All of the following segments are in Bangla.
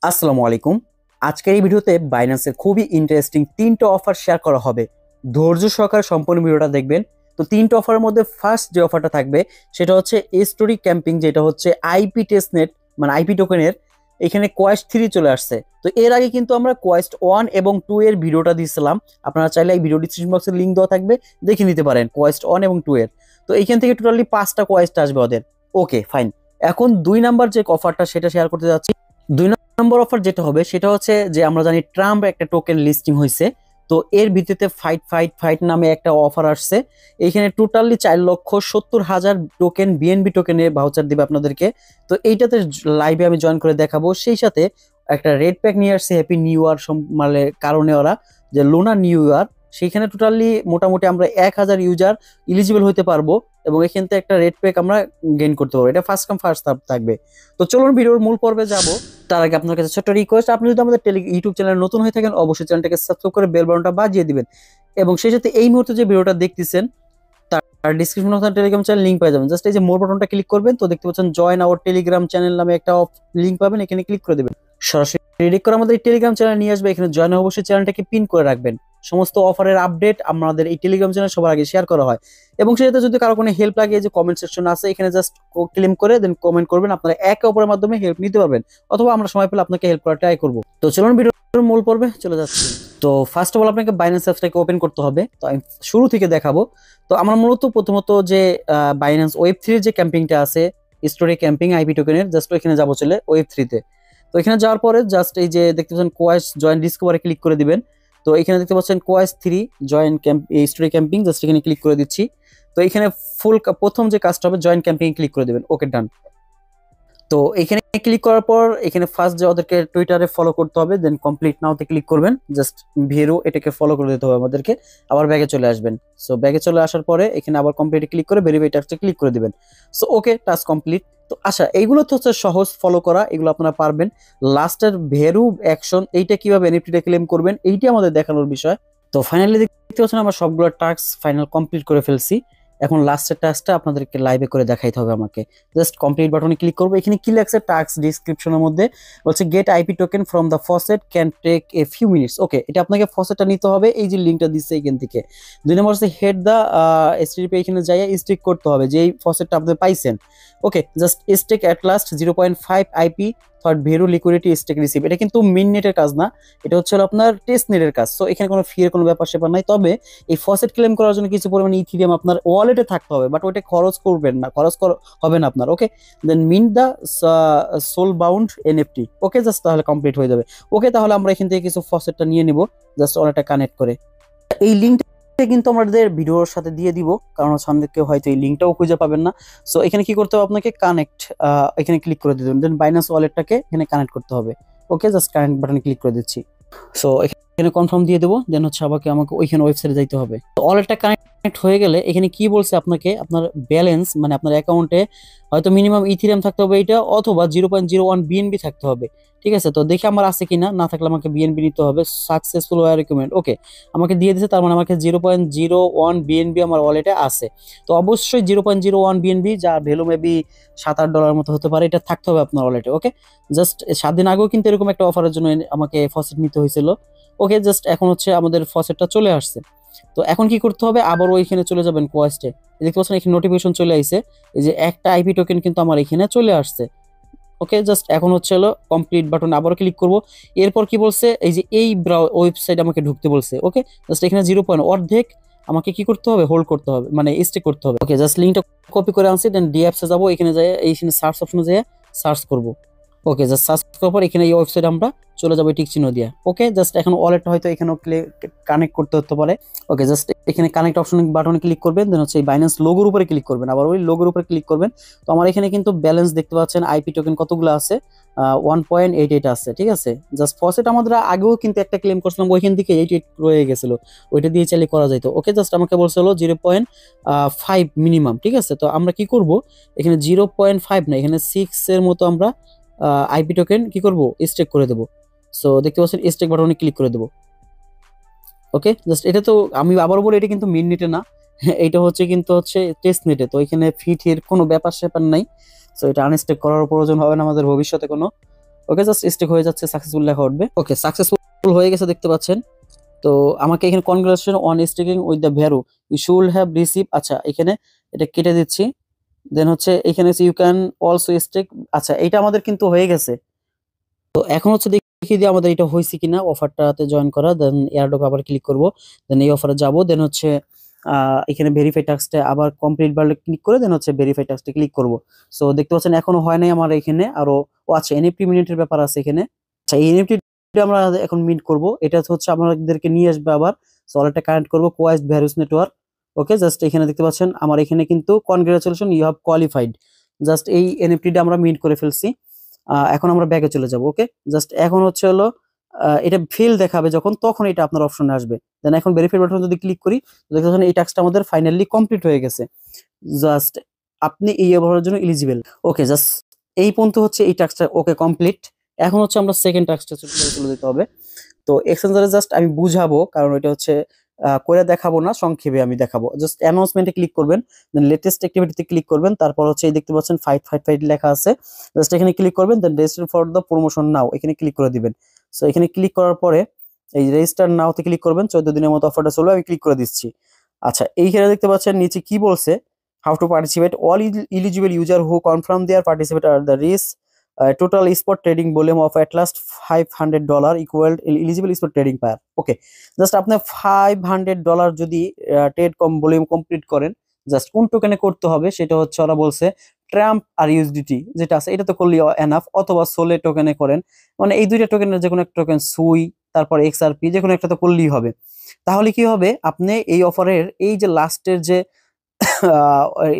আসসালামু আলাইকুম। আজকের এই ভিডিওতে বাইন্যান্সের খুবই ইন্টারেস্টিং তিনটা অফার শেয়ার করা হবে। ধৈর্য সহকারে সম্পূর্ণ ভিডিওটা দেখবেন। তো তিনটা অফারের মধ্যে ফার্স্ট যে অফারটা থাকবে সেটা হচ্ছে স্টোরি ক্যাম্পিং, যেটা হচ্ছে আইপি টেস্টনেট মানে আইপি টোকেনের এখানে কোয়েস্ট 3 চলে আসছে। তো এর আগে কিন্তু আমরা কোয়েস্ট 1 এবং 2 এর ভিডিওটা দিয়েছিলাম। আপনারা চাইলে এই ভিডিও ডিসক্রিপশন বক্সে লিংক দেওয়া থাকবে, দেখে নিতে পারেন কোয়েস্ট 1 এবং 2 এর। তো এইখান থেকে টোটালি 5টা কোয়েস্ট আসবে ওদের। Okay fine. এখন 2 নাম্বার যে অফারটা সেটা শেয়ার করতে যাচ্ছি। 2 নম্বর অফার যেটা হবে সেটা হচ্ছে যে আমরা জানি ট্রাম্প একটা টোকেন লিস্টিং হয়েছে। তো এর ভিত্তিতে ফাইট ফাইট ফাইট নামে একটা অফার আসছে। এইখানে টোটালি 4,70,000 টোকেন বিএনবি টোকেনের ভাউচার দিবে আপনাদেরকে। তো এইটাতে লাইভে আমি জয়েন করে দেখাবো। সেই সাথে একটা রেড প্যাক নিয়ে আসছে হ্যাপি নিউ ইয়ার মানে কারণে ওরা যে লুনার নিউ ইয়ার, সেইখানে টোটালি মোটামুটি আমরা 1,000 ইউজার ইলিজিবল হতে পারবো এবং এখান থেকে একটা রেড প্যাক আমরা গেইন করতে পারবো। এটা ফার্স্ট কাম ফার্স্ট থাকবে। তো চলুন ভিডিওর মূল পর্বে যাব। তার আগে আপনার কাছে ছোট্ট রিকোয়েস্ট, আপনি যদি আমাদের ইউটিউব চ্যানেলে নতুন হয়ে থাকেন অবশ্যই চ্যানেলটাকে সাবস্ক্রাইব করে বেল বাটনটা বাজিয়ে দিবেন। এবং সেই সাথে এই মুহূর্তে যে ভিডিওটা দেখতেছেন তার ডিসক্রিপশনে আপনার টেলিগ্রাম চ্যানেল লিংক পেয়ে যাবেন। জাস্ট এই যে মোর বাটনটা ক্লিক করবেন, তো দেখতে পাচ্ছেন জয়েন আওয়ার টেলিগ্রাম চ্যানেল নামে একটা লিংক পাবেন, এখানে ক্লিক করে দেবেন। সরাসরি রিডিক করে আমাদের টেলিগ্রাম চ্যানেল নিয়ে আসবে। এখানে জয়েন অবশ্যই চ্যানেলটাকে পিন করে রাখবেন। সমস্ত অফারের আপডেট আমাদের এই টেলিগ্রাম চ্যানেল সবার আগে শেয়ার করা হয়। এবং সেটাতে যদি কারো কোনো হেল্প লাগে, যে কমেন্ট সেকশন আছে এখানে জাস্ট ক্লেম করে দেন কমেন্ট করবেন, আপনারা একে অপরের মাধ্যমে হেল্প নিতে পারবেন, অথবা আমরা সময় পেলে আপনাকে হেল্প করার ট্রাই করবো। তো চলুন ভিডিওর মূল পর্বে চলে যাচ্ছি। তো ফার্স্ট অফ অল আপনাকে বাইন্যান্স অ্যাপসটাকে ওপেন করতে হবে। তো আমি শুরু থেকে দেখাবো। তো আমরা মূলত প্রথমত যে বাইন্যান্স ওয়েব3 যে ক্যাম্পিংটা আছে, স্টোরি ক্যাম্পিং আইপি টোকেনের, জাস্ট এখানে যাবো চলে ওয়েব3 তে। তো এখানে যাওয়ার পরে জাস্ট এই যে দেখতে পাচ্ছেন কোয়েস্ট জয়েন ডিসকভারে ক্লিক করে দিবেন। তো এখানে দেখতে পাচ্ছেন Quest 3 join camp story camping, just এখানে ক্লিক করে দিচ্ছি। তো এখানে ফুল প্রথম যে কাজটা হবে জয়েন ক্যাম্পিং ক্লিক করে দিবেন। ওকে ডান। তো এখানে ক্লিক করার পর এখানে ফার্স্ট যে ওদেরকে টুইটারে ফলো করতে হবে, দেন কমপ্লিট নাওতে ক্লিক করবেন। জাস্ট ভেরো এটাকে ফলো করে দিতে হবে আমাদেরকে। আবার ব্যাগে চলে আসবেন। সো ব্যাগে চলে আসার পরে এখানে আবার কমপ্লিট ক্লিক করে ভেরিফাই টাস্কে ক্লিক করে দিবেন। So okay task complete. তো আচ্ছা, এইগুলো তো হচ্ছে সহজ ফলো করা, এগুলো আপনারা পারবেন। লাস্টের ভেরু অ্যাকশন এইটা কিভাবে এনএফটিটা ক্লেম করবেন এইটা আমাদের দেখানোর বিষয়। তো ফাইনালি দেখতে পাচ্ছেন আমরা সবগুলো টাস্ক ফাইনাল কমপ্লিট করে ফেলছি। এখন লাস্টের টাস্কটা আপনাদেরকে লাইভে করে দেখাইতে হবে আমাকে। জাস্ট কমপ্লিট বাটনে ক্লিক করবো। এখানে কি লেখছে টাস্ক ডিসক্রিপশনের মধ্যে বলছে get IP token from the faucet can take a few minutes. Okay, এটা আপনাকে ফসেটটা নিতে হবে, এই যে লিঙ্কটা দিচ্ছে এখান থেকে। 2 নম্বর হচ্ছে হেড দ্য এসটিপি, এখানে যাইয়া স্টিক করতে হবে যে এই ফসেটটা আপনি পাইছেন। Okay, just stake at last 0.5 IP for very liquidity stake receive. এটা কিন্তু মিন নেটের কাজ না, এটা হচ্ছে আপনার টেস্ট নেটের কাজ। সো এখানে কোনো ফি এর কোনো ব্যাপার স্যাপার নাই। তবে এই ফসেট ক্লেম করার জন্য কিছু পরিমাণে ইথিরিয়াম আপনার ওয়ালেটে থাকতে হবে, বাট ওইটা খরচ করবেন না, হবে না আপনার। Okay, then mean the soulbound NFT. Okay, just তাহলে কমপ্লিট হয়ে যাবে। ওকে, তাহলে আমরা এখান থেকে কিছু ফসেটটা নিয়ে নিব, জাস্ট ওয়ালেটটা কানেক্ট করে। এই লিঙ্কটা কিন্তু আমাদের ভিডিওর সাথে দিয়ে দিব, কারণ সামনে কেউ হয়তো এই লিঙ্কটাও খুঁজে পাবেন না। সো এখানে কি করতে হবে আপনাকে, কানেক্ট এখানে ক্লিক করে দিবেন, দেন বাইন্যান্স ওয়ালেটটাকে এখানে কানেক্ট করতে হবে। ওকে, জাস্ট কানেক্ট বাটনে ক্লিক করে দিচ্ছি। সো এখানে কনফার্ম দিয়ে দেবো, দেন হচ্ছে আমাকে ওইখানে ওয়েবসাইটে যাইতে হবে। তো ওয়ালেটটা কানেক্ট হয়ে গেলে এখানে কি বলছে আপনাকে, আপনার ব্যালেন্স মানে আপনার অ্যাকাউন্টে হয়তো মিনিমাম ইথিরিয়াম থাকতে হবে এইটা, অথবা 0.01 বিএনবি থাকতে হবে। ঠিক আছে, তো দেখে আমার আছে কিনা, না থাকলে আমাকে বিএনবি নিতে হবে। Successful war recommend. ওকে, আমাকে দিয়ে দিয়েছে, তার মানে আমাকে 0.01 বিএনবি আমার ওয়ালেটে আছে। তো অবশ্যই 0.01 বিএনবি, যার ভ্যালু মেবি $7-8 মতো হতে পারে, এটা থাকতে হবে আপনার ওয়ালেটে। ওকে, জাস্ট 7 দিন আগেও কিন্তু এরকম একটা অফারের জন্য আমাকে ফসেট নিতে হয়েছিল। ওকে, জাস্ট এখন হচ্ছে আমাদের ফসেটটা চলে আসছে। তো এখন কি করতে হবে, আবার ওইখানে চলে যাবেন কোয়েস্টে। দেখতে পাচ্ছেন এখানে নোটিফিকেশন চলে আসছে, এই যে একটা আইপি টোকেন কিন্তু আমার এখানে চলে আসছে। ওকে, জাস্ট এখন হচ্ছে হলো কমপ্লিট বাটন আবার ক্লিক করব। এরপর কি বলছে, এই যে এই ওয়েবসাইট আমাকে ঢুকতে বলছে। ওকে, জাস্ট এখানে 0. অর্ধেক আমাকে কি করতে হবে, হোল্ড করতে হবে, মানে স্টেক করতে হবে। ওকে, জাস্ট লিঙ্কটা কপি করে আনছি, দেন ডিঅ্যাপসে যাবো, এখানে যাই এইখানে সার্চ অপশনে যাই সার্চ করব। ওকে, জাস্ট সার্চ করার পর এখানে এই ওয়েবসাইট আমরা চলে যাবো টিক চিহ্ন দিয়ে। ওকে, জাস্ট এখন ওয়ালেটটা হয়তো এখানেও কানেক্ট করতে হতে পারে। ওকে, জাস্ট এখানে কানেক্ট অপশন বাটনে ক্লিক করবেন, দেন হচ্ছে এই বাইন্যান্স লোগোর উপরে ক্লিক করবেন, আবার ওই লোগোর উপরে ক্লিক করবেন। তো আমার এখানে কিন্তু ব্যালেন্স দেখতে পাচ্ছেন, আইপি টোকেন কতগুলো আছে, 1.88 আছে। ঠিক আছে, জাস্ট ফসেট আমাদের আগেও কিন্তু একটা ক্লেম করছিলাম, ওইখান থেকে 88 রয়ে গেছিল, ওইটা দিয়ে চাইলে করা যাইতো। ওকে, জাস্ট আমাকে বলছে হলো 0.5 মিনিমাম। ঠিক আছে, তো আমরা কি করব, এখানে 0.5 না, এখানে 6 এর মতো আমরা আইপি টোকেন কি করব, স্টেক করে দেব। সো দেখতে পাচ্ছেন স্টেক বাটনে ক্লিক করে দেব। ওকে, জাস্ট এটা তো আমি আবার বলি, এটা কিন্তু মিন নেটে না, এটা হচ্ছে কিন্তু হচ্ছে টেস্ট নেটে। তো এখানে ফিট এর কোনো ব্যাপার স্যাপার নাই। সো এটা আনস্টেক করার প্রয়োজন হবে না আমাদের ভবিষ্যতে কোনো। ওকে, জাস্ট স্টেক হয়ে যাচ্ছে, সাকসেসফুল লেখা উঠবে। ওকে, সাকসেসফুল হয়ে গেছে দেখতে পাচ্ছেন। তো আমাকে এখানে congratulation on staking with the value you should have receive. আচ্ছা, এখানে এটা কেটে দিচ্ছি। দেন হচ্ছে এখানে ইউ ক্যান অলসো স্টেক। আচ্ছা, এটা আমাদের কিন্তু হয়ে গেছে। তো এখন হচ্ছে দেখিয়ে দিই আমাদের এটা হয়েছে কিনা অফারটাতে জয়েন করা। দেন এয়ারড্রপ আবার ক্লিক করব, দেন এই অফারে যাব। দেন হচ্ছে এখানে ভেরিফাই টাস্কটা আবার কমপ্লিট বারে ক্লিক করে দেন হচ্ছে ভেরিফাই টাস্কটা ক্লিক করব। সো দেখতে পাচ্ছেন এখনো হয় নাই আমার এখানে আরো। ও আচ্ছা, এনএফটি মিনিটের ব্যাপার আছে এখানে। আচ্ছা, এই এনএফটি আমরা এখন মিন্ট করব। এটা হচ্ছে আমাদেরকে নিয়ে আসবে আবার। সো এটা কানেক্ট করব কোয়াইস ভ্যারিয়াস নেটওয়ার্ক। ওকে, জাস্ট এখানে দেখতে পাচ্ছেন আমার এখানে কিন্তু congratulation you have qualified. Just এই এনএফটিটা আমরা মিন্ট করে ফেলছি। এখন আমরা ব্যাকে চলে যাব। ওকে, জাস্ট এখন হচ্ছে হলো এটা ফেল দেখাবে যখন, তখন এটা আপনার অপশনে আসবে। দেন এখন ভেরিফাই বাটন যদি ক্লিক করি, দেখতে পাচ্ছেন এই টাস্কটা আমাদের ফাইনালি কমপ্লিট হয়ে গেছে। জাস্ট আপনি এই ব্যবহারের জন্য এলিজিবল। ওকে, জাস্ট এই পর্যন্ত হচ্ছে এই টাস্কটা ওকে কমপ্লিট। এখন হচ্ছে আমরা সেকেন্ড টাস্কটা চলে যেতে হবে। তো এক্সচেঞ্জারে জাস্ট আমি বুঝাবো, কারণ এটা হচ্ছে করে দেখাবো না, সংক্ষেপে আমি দেখাবো। জাস্ট অ্যানাউন্সমেন্টে ক্লিক করবেন, দেন লেটেস্ট অ্যাক্টিভিটিতে ক্লিক করবেন, তারপর হচ্ছে এই দেখতে পাচ্ছেন ফাইট ফাইট ফাইট লেখা আছে, জাস্ট এখানে ক্লিক করবেন। দেন রেজিস্টার ফর দ্য প্রমোশন নাও এখানে ক্লিক করে দিবেন। সো এখানে ক্লিক করার পরে এই রেজিস্টার নাওতে ক্লিক করবেন। 14 দিনের মতো অফারটা চলবে, আমি ক্লিক করে দিচ্ছি। আচ্ছা, এইখানে দেখতে পাচ্ছেন নিচে কি বলছে, how to participate all eligible user who confirm their participate are the risk total spot trading volume of at last $500 equal eligible spot trading pair. Okay, just আপনি $500 যদি ট্রেড ভলিউম কমপ্লিট করেন, জাস্ট কোন টোকেনে করতে হবে সেটা হচ্ছে ওরা বলছে ট্রাম্প আর ইউএসডিটি যেটা আছে এটা তো করলে এনাফ, অথবা সোলে টোকেনে করেন। মানে এই দুইটা টোকেনের যে কোনো একটা টোকেন, সুই তারপর এক্সআরপি, যে কোনো একটা তো করলেই হবে। তাহলে কি হবে, আপনি এই অফারের এই যে লাস্টের যে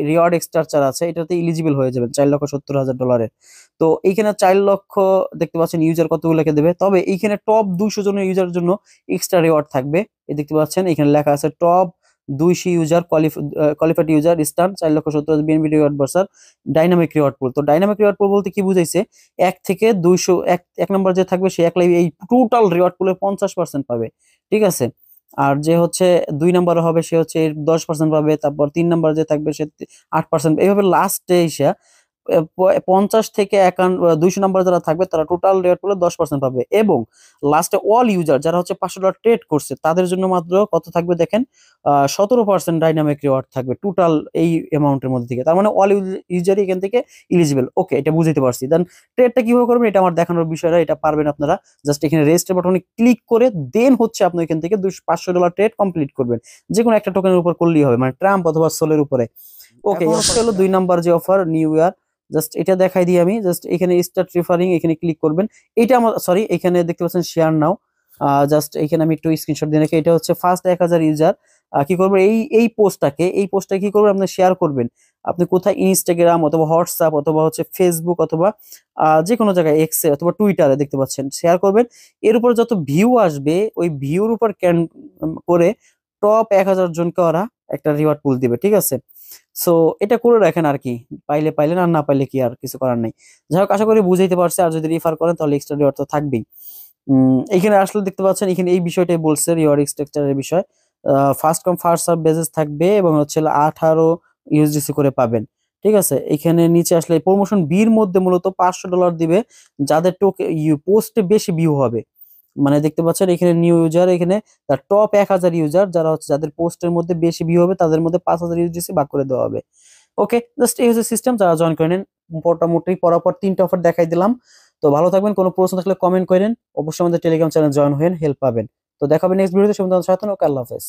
রিওয়ার্ড স্ট্রাকচার আছে এটাতে ইলিজিবল হয়ে যাবেন $4,70,000। তো এইখানে 4 লক্ষ দেখতে পাচ্ছেন ইউজার কতগুলোকে দেবে, তবে এইখানে টপ 200 জনের ইউজারের জন্য এক্সট্রা রিওয়ার্ড থাকবে। এই দেখতে পাচ্ছেন এখানে লেখা আছে top 200 user qualified user stern 4,70,000 BNB reward versus dynamic reward পুল। তো ডাইনামিক রিওয়ার্ড পুল বলতে কি বুঝাইছে, 1 থেকে 200, এক নম্বর যে থাকবে সে একলাই এই টোটাল রিওয়ার্ড পুলের 50% পাবে। ঠিক আছে, আর যে হচ্ছে 2 নম্বরে হবে সে হচ্ছে এর 10% পাবে। তারপর 3 নম্বর যে থাকবে সে 8%। এইভাবে লাস্টে এসে 50 থেকে 200 নম্বর যারা থাকবে তারা টোটাল রেট পুরো 10% পাবে। এবং লাস্টে অল ইউজার যারা হচ্ছে $500 ট্রেড করছে তাদের জন্য মাত্র কত থাকবে দেখেন, 17% ডাইনামিক রিওয়ার্ড থাকবে টোটাল এই অ্যামাউন্টের মধ্যে থেকে। তার মানে অল ইউজারই এখান থেকে ইলিজিবল। ওকে, এটা বুঝতে পারছি। দেন ট্রেডটা কিভাবে করবেন এটা আমার দেখানোর বিষয় না, এটা পারবেন আপনারা। জাস্ট এখানে রেজিস্টার বাটনে ক্লিক করে দেন হচ্ছে আপনি এখান থেকে $500 ট্রেড কমপ্লিট করবেন। যে কোনো একটা টোকেনের উপর করলেই হবে, মানে ট্রাম্প অথবা সোলের উপরে। ওকে, হচ্ছে হলো 2 নম্বর যে অফার নিউ ইয়ার, জাস্ট এটা দেখাই দিই আমি। জাস্ট এখানে স্টার্ট রেফারিং এখানে ক্লিক করবেন। এটা আমার সরি, এখানে দেখতে পাচ্ছেন শেয়ার নাও। জাস্ট এখানে আমি একটু স্ক্রিনশট দিয়ে রাখি। এটা হচ্ছে ফার্স্ট 1,000 ইউজার কি করবেন, এই পোস্টটাকে কি করবেন, আপনি শেয়ার করবেন। আপনি কোথায়, ইনস্টাগ্রাম অথবা হোয়াটসঅ্যাপ অথবা হচ্ছে ফেসবুক অথবা যে কোনো জায়গায় এক্সে অথবা টুইটারে দেখতে পাচ্ছেন শেয়ার করবেন। এর উপর যত ভিউ আসবে ওই ভিউর উপর ক্যান করে টপ 1,000 জনকে ওরা একটা রিওয়ার্ড পুল দিবে। ঠিক আছে, সো এটা করে রাখেন আর কি, পাইলে পাইলেন আর না পাইলে কি আর কিছু করার নাই। যাই হোক, আশা করি বুঝাইতে পারছে। আর যদি রেফার করেন তাহলে এক্সট্রা রিওয়ার্ড তো থাকবেই। এখানে আসলে দেখতে পাচ্ছেন এখানে এই বিষয়টাই বলছে রিওয়ার্ড স্ট্রাকচারের বিষয়। First come first serve basis থাকবে এবং হচ্ছে 18 ইউএসডিসি করে পাবেন। ঠিক আছে, এখানে নিচে আসলে প্রমোশন বির মধ্যে মূলত $500 দিবে যাদের পোস্টে বেশি ভিউ হবে। মানে দেখতে পাচ্ছেন এখানে নিউ ইউজার, এখানে তার টপ 1,000 ইউজার যারা হচ্ছে যাদের পোস্টের মধ্যে বেশি ভিউ হবে তাদের মধ্যে 5,000 ইউএসডিসি ভাগ করে দেওয়া হবে। ওকে, জাস্ট এই হচ্ছে সিস্টেম, যারা জয়েন করে নেন। মোটামুটি পরাপর 3টা অফার দেখাই দিলাম। তো ভালো থাকবেন, কোনো প্রশ্ন থাকলে কমেন্ট করেন, অবশ্যই আমাদের টেলিগ্রাম চ্যানেল জয়েন হয়ে হেল্প পাবেন। তো দেখাবেন নেক্সট ভিডিওতে। সুন্দর সাথে, ওকে, আল্লাহ হাফেজ।